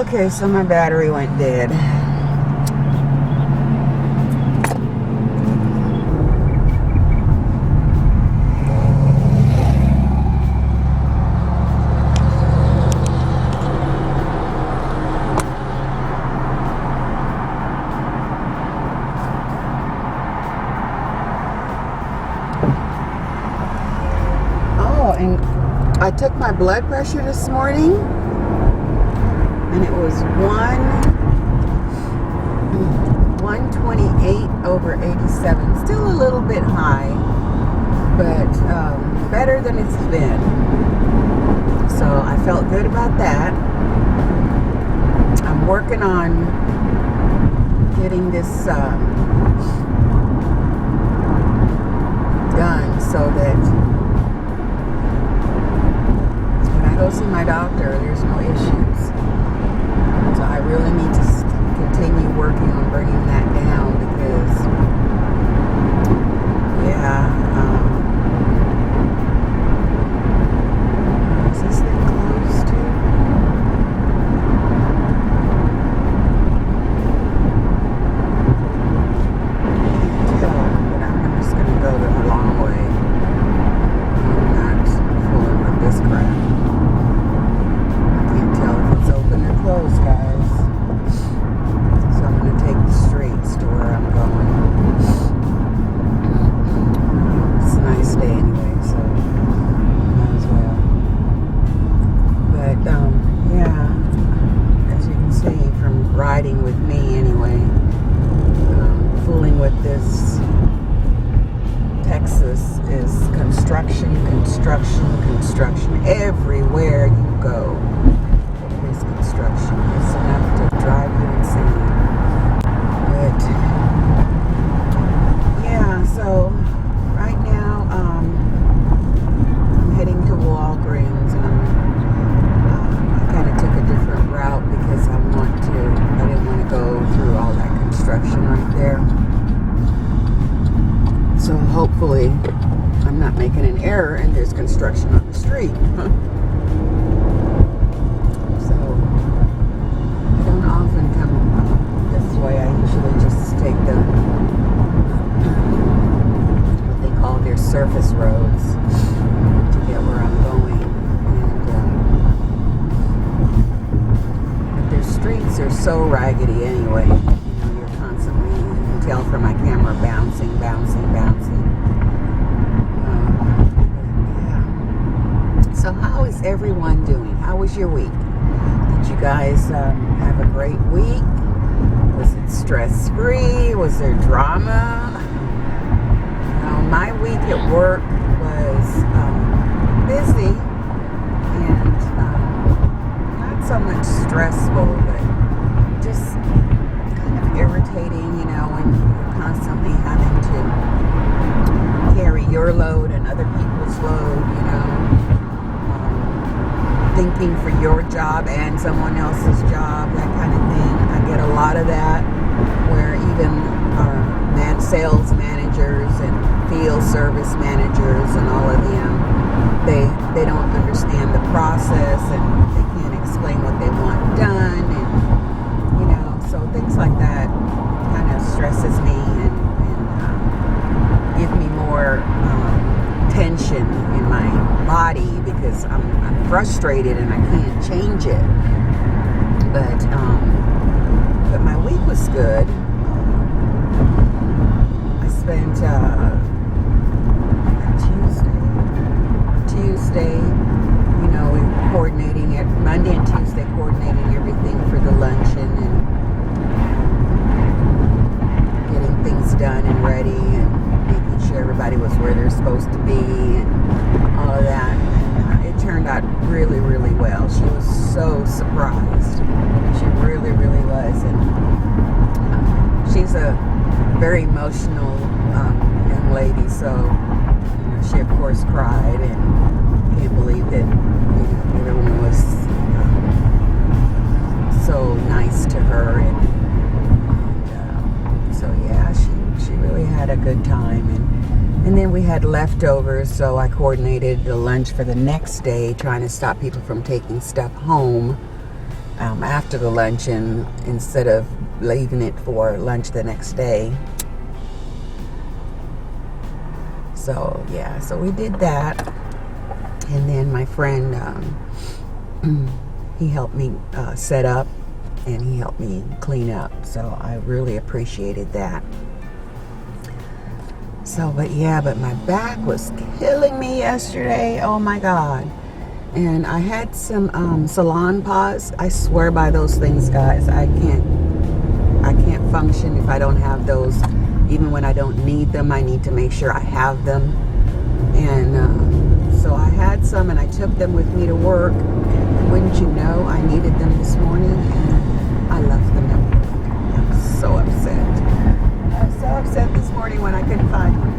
Okay, so my battery went dead. Oh, and I took my blood pressure this morning, and it was 128/87. Still a little bit high, but better than it's been. So I felt good about that. I'm working on getting this done so that when I go see my doctor, there's no issues. So I really need to continue working on bringing that down because, yeah, is this thing closed too? Can't tell, but I'm just going to go the long way. I'm not fooling with this crap. I can't tell if it's open or closed, guys. So I'm going to take the streets to where I'm going. It's a nice day anyway, so might as well. But, yeah, as you can see from riding with me anyway, fooling with this Texas is construction. Everywhere you go, there's construction. It's enough to drive you insane. But yeah, so right now I'm heading to Walgreens, and I kind of took a different route because I didn't want to go through all that construction right there. So hopefully I'm not making an error and there's construction on the street. So I don't often come this way. I usually just take what they call their surface roads to get where I'm going. And but their streets are so raggedy anyway. You're constantly, you can tell from my camera, bouncing. So how is everyone doing? How was your week? Did you guys have a great week? Was it stress-free? Was there drama? My week at work was busy and not so much stressful, but just kind of irritating, when you're constantly having to carry your load and other people's load, thinking for your job and someone else's job, that kind of thing. I get a lot of that, where even sales managers and field service managers and all of them, they don't understand the process and they can't explain what they want done, and so things like that kind of stresses me and give me more tension in my body because I'm frustrated and I can't change it. But my week was good. I spent Tuesday, coordinating it. Monday and Tuesday coordinating everything for the luncheon and getting things done and ready and making sure everybody was where they're supposed to be and all of that. And it turned out really, really well. She was so surprised. She really, really was. And she's a very emotional young lady, so she of course cried and can't believe that everyone was so nice to her, and so yeah, she really had a good time. And then we had leftovers, so I coordinated the lunch for the next day, trying to stop people from taking stuff home. after the luncheon instead of leaving it for lunch the next day. So yeah, so we did that, and then my friend he helped me set up, and he helped me clean up, so I really appreciated that. So but my back was killing me yesterday. Oh my God. And I had some salon paws. I swear by those things, guys. I can't function if I don't have those. Even when I don't need them, I need to make sure I have them. And so I had some, and I took them with me to work. And wouldn't you know, I needed them this morning, and I left them at work. I'm so upset. I was so upset this morning when I couldn't find them.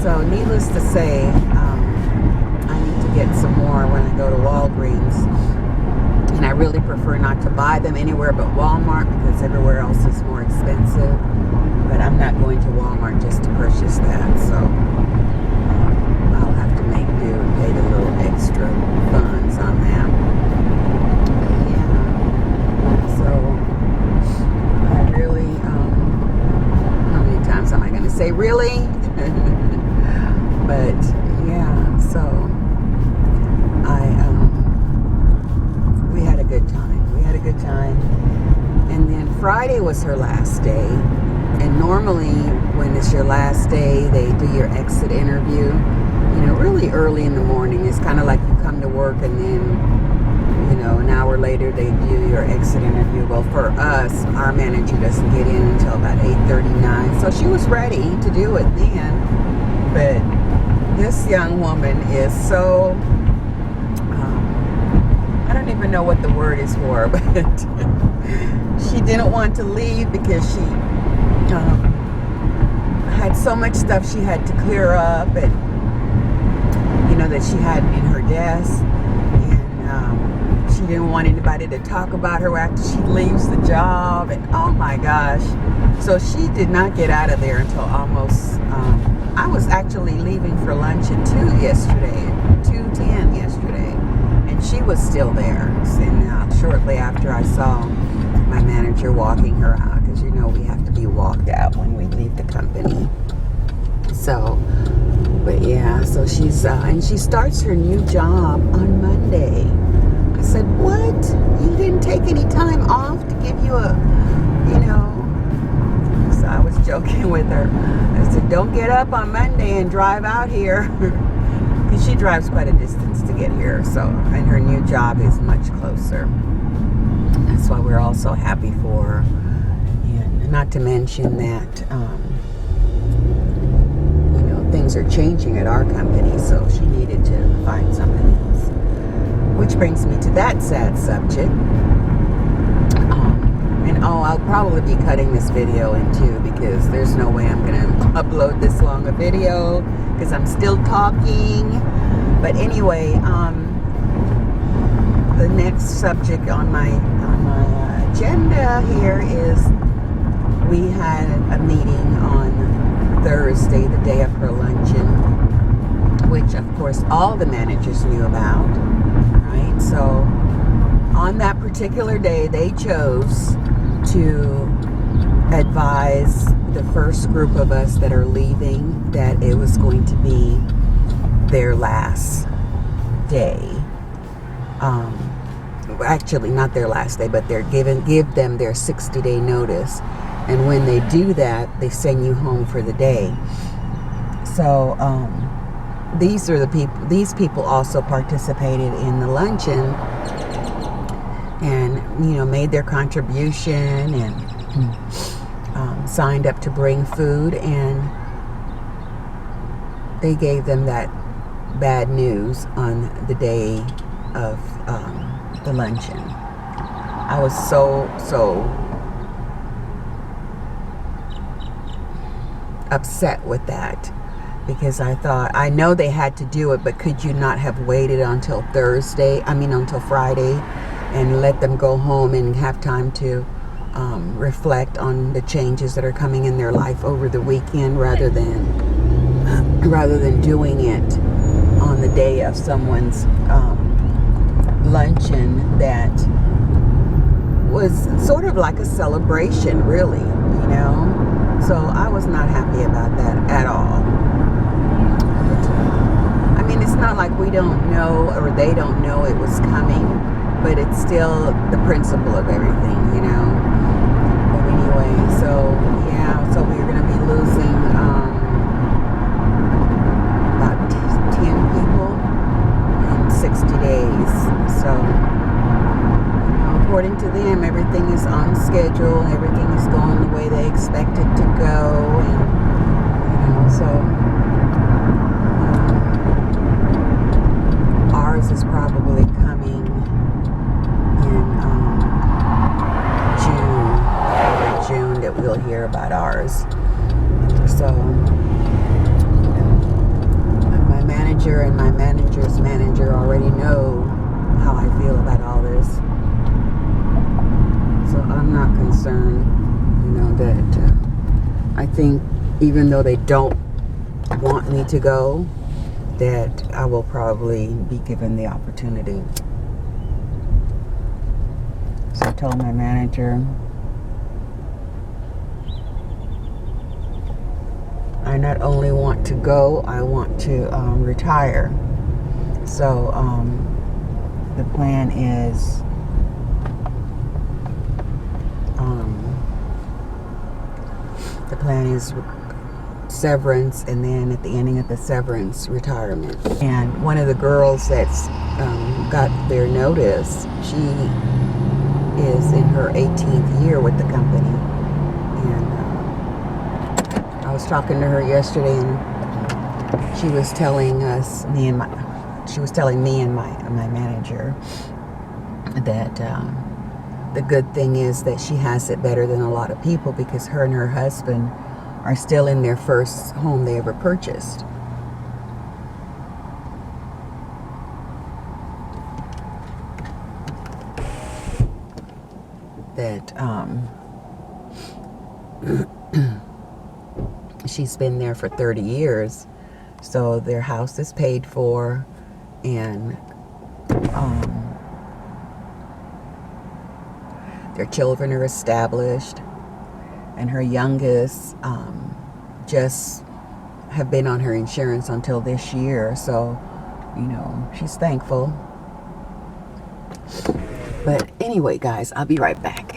So needless to say, I need to get some more when I go to Walgreens. And I really prefer not to buy them anywhere but Walmart, because everywhere else is more expensive. But I'm not going to Walmart just to purchase that, so I'll have to make do and pay the little extra funds on that. But yeah, so I really, how many times am I going to say really? But yeah, so we had a good time. We had a good time. And then Friday was her last day. And normally when it's your last day, they do your exit interview, you know, really early in the morning. It's kind of like you come to work and then, you know, an hour later they do your exit interview. Well, for us, our manager doesn't get in until about 8:39. So she was ready to do it then. But this young woman is so, I don't even know what the word is for, but she didn't want to leave because she had so much stuff she had to clear up, and you know, that she had in her desk, and she didn't want anybody to talk about her after she leaves the job, and oh my gosh. So she did not get out of there until almost I was actually leaving for lunch at 2:10 yesterday, and she was still there. And shortly after, I saw my manager walking her out, because you know we have to be walked out when we leave the company. So, but yeah, so she's and she starts her new job on Monday. I said, what? You didn't take any time off to give you a, you know? So I was joking with her. I said, don't get up on Monday and drive out here. Because she drives quite a distance to get here. So, and her new job is much closer. That's why we're all so happy for her. And not to mention that, you know, things are changing at our company, so she needed to find something else. Which brings me to that sad subject. And I'll probably be cutting this video in two, because there's no way I'm going to upload this long a video, because I'm still talking. But anyway, the next subject on my agenda here is, we had a meeting on Thursday, the day of her luncheon, which of course all the managers knew about, right? So on that particular day, they chose to advise the first group of us that are leaving that it was going to be their last day. Actually, not their last day, but they're give them their 60-day notice. And when they do that, they send you home for the day. So these people also participated in the luncheon, and you know, made their contribution, and signed up to bring food, and they gave them that bad news on the day of the luncheon. I was so upset with that, because I thought, I know they had to do it, but could you not have waited until until Friday, and let them go home and have time to reflect on the changes that are coming in their life over the weekend, rather than doing it on the day of someone's luncheon that was sort of like a celebration, really, you know. So I was not happy about that at all. I mean, it's not like we don't know or they don't know it was coming, but it's still the principle of everything, you know. But anyway, so yeah, so we're going to be losing about 10 people in 60 days. So, you know, according to them, everything is on schedule, everything is going the way they expect it to go, and you know, so ours is probably coming in June that we'll hear about ours. So, you know, my manager and my manager's manager already know how I feel about all this. So I'm not concerned, you know, that I think even though they don't want me to go, that I will probably be given the opportunity. So I told my manager, I not only want to go, I want to retire. So the plan is severance, and then at the ending of the severance, retirement. And one of the girls that's got their notice, she is in her 18th year with the company, and I was talking to her yesterday, and she was telling me and my manager that the good thing is that she has it better than a lot of people, because her and her husband are still in their first home they ever purchased. That she's been there for 30 years, so their house is paid for, and their children are established, and her youngest just have been on her insurance until this year. So, you know, she's thankful. But anyway, guys, I'll be right back.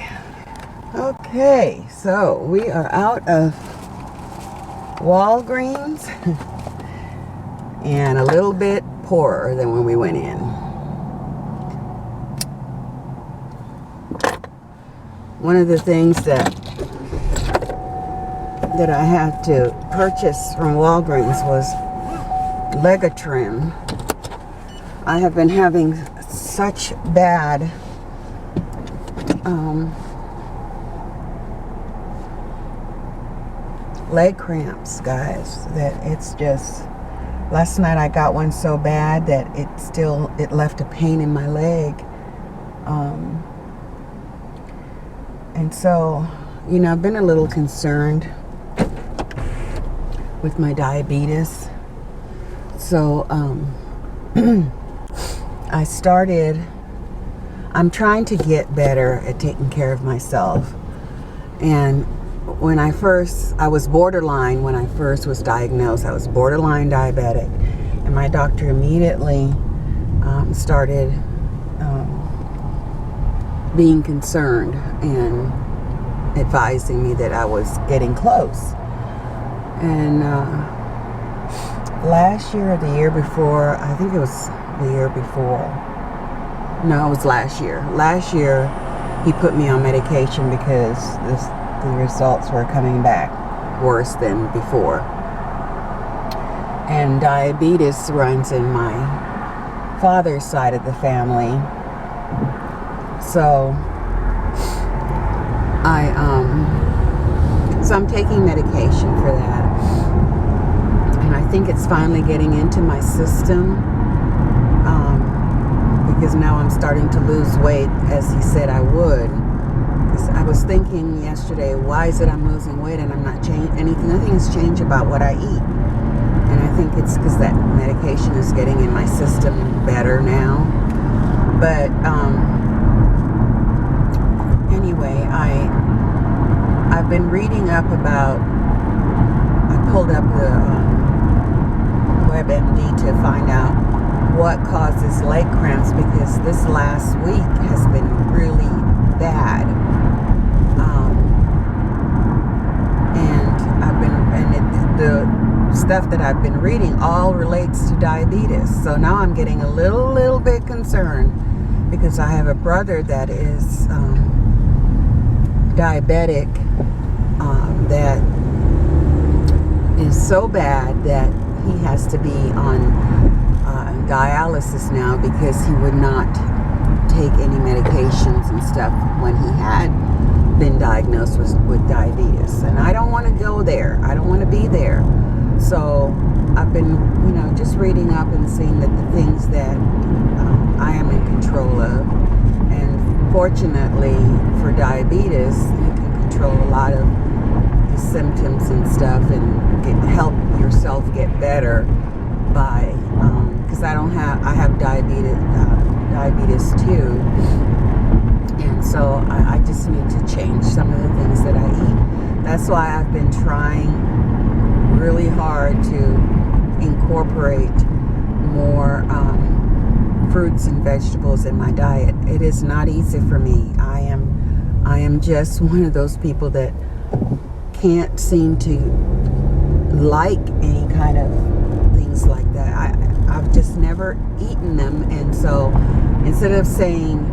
Okay, so we are out of Walgreens and a little bit poorer than when we went in. One of the things that I had to purchase from Walgreens was Legatrim. I have been having such bad leg cramps, guys, that it's just, last night I got one so bad that it left a pain in my leg, and so, you know, I've been a little concerned with my diabetes. So I'm trying to get better at taking care of myself. And when I was borderline when I first was diagnosed. I was borderline diabetic, and my doctor immediately started being concerned and advising me that I was getting close. And last year or the year before, I think it was the year before. No, it was last year. Last year, he put me on medication because the results were coming back worse than before. And diabetes runs in my father's side of the family. So I'm taking medication for that. And I think it's finally getting into my system, because now I'm starting to lose weight, as he said I would. Because I was thinking yesterday, why is it I'm losing weight and I'm not changing anything? Nothing has changed about what I eat. And I think it's because that medication is getting in my system better now. But Anyway, I've been reading up about. I pulled up the WebMD to find out what causes leg cramps, because this last week has been really bad. The stuff that I've been reading all relates to diabetes. So now I'm getting a little bit concerned, because I have a brother that is diabetic, that is so bad that he has to be on dialysis now, because he would not take any medications and stuff when he had been diagnosed with diabetes. And I don't want to go there. I don't want to be there. So I've been, just reading up and seeing that the things that I am in control of. And fortunately for diabetes, you can control a lot of the symptoms and stuff, and help yourself get better by, because I have diabetes too. And so I just need to change some of the things that I eat. That's why I've been trying really hard to incorporate more fruits and vegetables in my diet. It is not easy for me. I am just one of those people that can't seem to like any kind of things like that. I've just never eaten them, and so instead of saying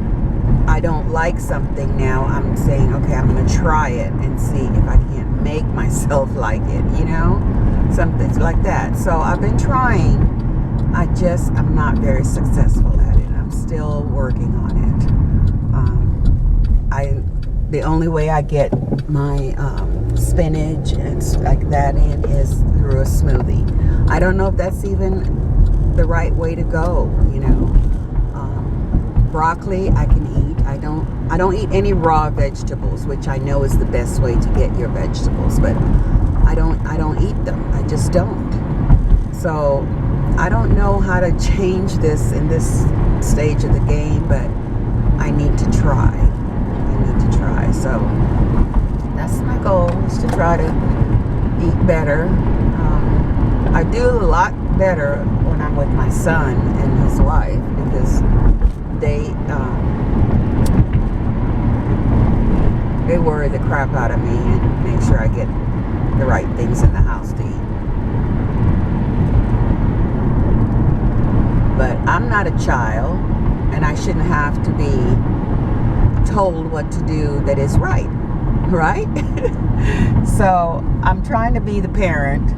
I don't like something now, I'm saying, okay, I'm going to try it and see if I can't make myself like it, something like that. So I've been trying. I'm not very successful at it. I'm still working on it. The only way I get my spinach and like that in is through a smoothie. I don't know if that's even the right way to go, broccoli I can eat. I don't eat any raw vegetables, which I know is the best way to get your vegetables, but I don't eat them. I just don't. So I don't know how to change this in this stage of the game, but I need to try. So that's my goal, is to try to eat better. I do a lot better when I'm with my son and his wife, because they worry the crap out of me and make sure I get the right things in the house to eat. But I'm not a child, and I shouldn't have to be told what to do that is right? So I'm trying to be the parent.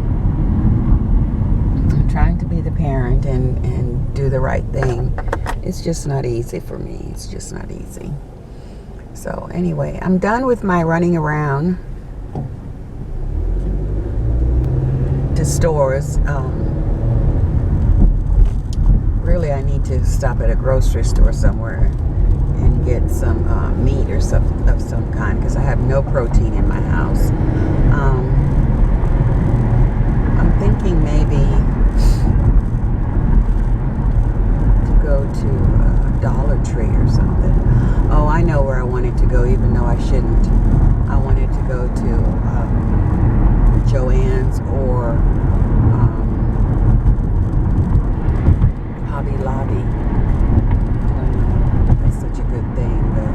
And do the right thing. It's just not easy for me. It's just not easy. So anyway, I'm done with my running around to stores. Really, I need to stop at a grocery store somewhere and get some meat or something of some kind, because I have no protein in my house. I'm thinking maybe to go to Dollar Tree or something. Oh, I know where I wanted to go, even though I shouldn't. I wanted to go to Joann's or Hobby Lobby. Such a good thing, but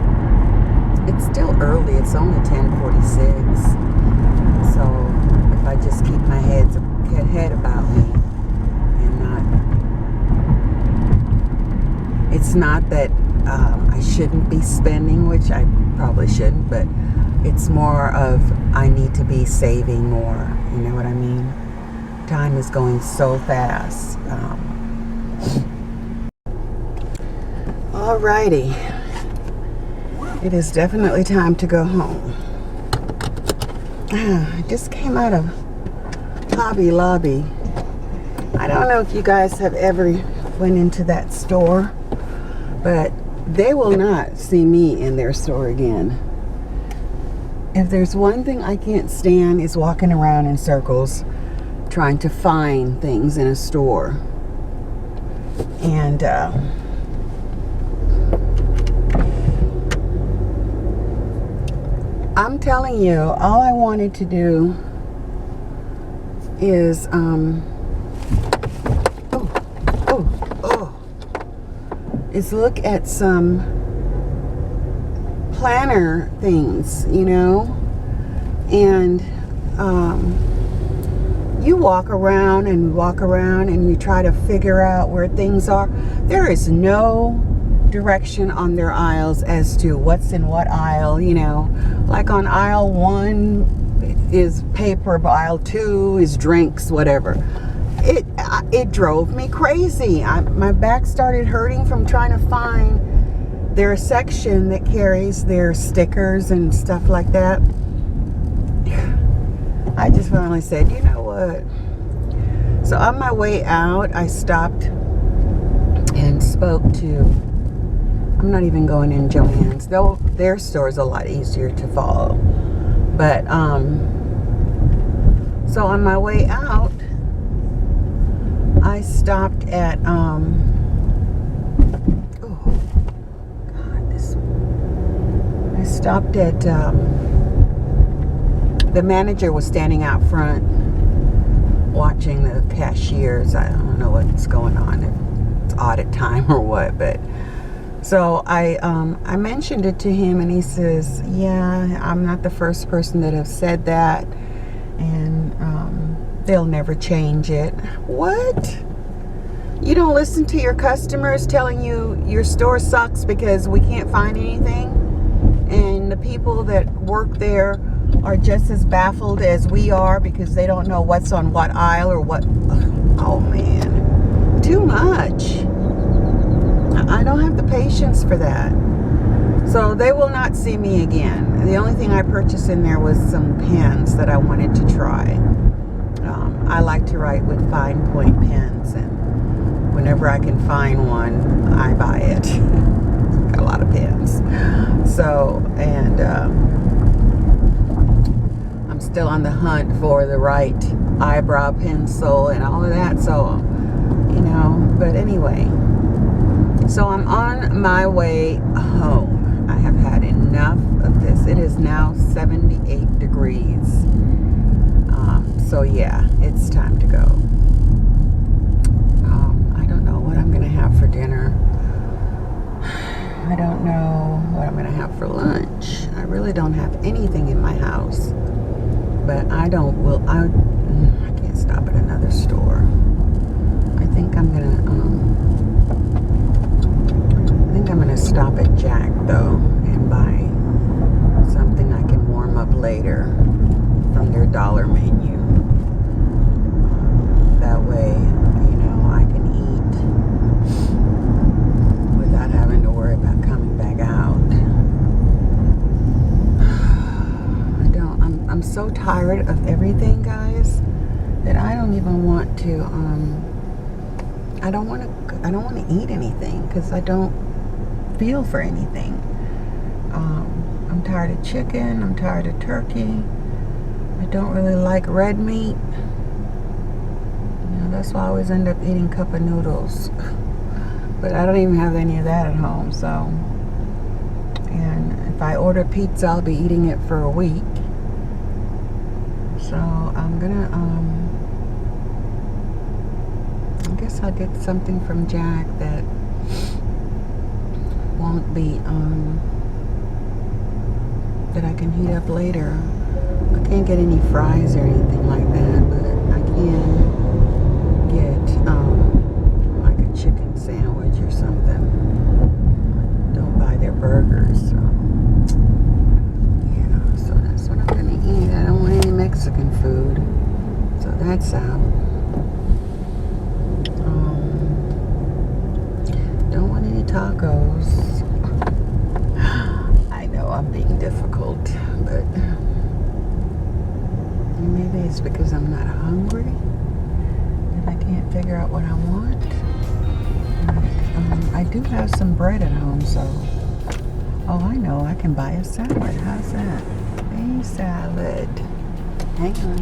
it's still early. It's only 10:46. So if I just keep my head about me and it's not that I shouldn't be spending, which I probably shouldn't, but it's more of I need to be saving more. You know what I mean? Time is going so fast. Alrighty, it is definitely time to go home. I just came out of Hobby Lobby. I don't know if you guys have ever went into that store, but they will not see me in their store again. If there's one thing I can't stand, is walking around in circles trying to find things in a store. And I'm telling you, all I wanted to do is is look at some planner things, you know, and you walk around and you try to figure out where things are. There is no direction on their aisles as to what's in what aisle, you know. Like on aisle 1 is paper, but aisle 2 is drinks, whatever. It drove me crazy. My back started hurting from trying to find their section that carries their stickers and stuff like that. I just finally said, you know what? So on my way out, I stopped and spoke to, I'm not even going in Joann's, though their store is a lot easier to follow. But, so on my way out, I stopped at, I stopped at, the manager was standing out front watching the cashiers. I don't know what's going on, if it's audit time or what, but so I mentioned it to him, and he says, yeah, I'm not the first person that have said that, and they'll never change it. What? You don't listen to your customers telling you your store sucks because we can't find anything? And the people that work there are just as baffled as we are because they don't know what's on what aisle or what. Oh man, too much. I don't have the patience for that. So they will not see me again. The only thing I purchased in there was some pens that I wanted to try. I like to write with fine point pens, and whenever I can find one, I buy it. Got a lot of pens. So, and I'm still on the hunt for the right eyebrow pencil and all of that. So, you know, but anyway. So I'm on my way home. I have had enough of this. It is now 78 degrees. So yeah, it's time to go. I don't know what I'm going to have for dinner. I don't know what I'm going to have for lunch. I really don't have anything in my house. But I can't stop at another store. I think I'm going to stop at Jack though and buy something I can warm up later from their dollar menu. That way, you know, I can eat without having to worry about coming back out. I'm so tired of everything, guys, that I don't even want to I don't want to eat anything because I don't feel for anything. I'm tired of chicken. I'm tired of turkey. I don't really like red meat. You know, that's why I always end up eating cup of noodles. But I don't even have any of that at home. So, and if I order pizza, I'll be eating it for a week. So I'm gonna I guess I'll get something from Jack that won't be that I can heat up later. I can't get any fries or anything like that, but I can get like a chicken sandwich or something. I don't buy their burgers, so yeah, so that's what I'm gonna eat. I don't want any Mexican food, so that's out. Don't want any tacos. I know I'm being difficult, but maybe it's because I'm not hungry and I can't figure out what I want. I do have some bread at home, so oh, I know, I can buy a salad. How's that? A salad. Hang on.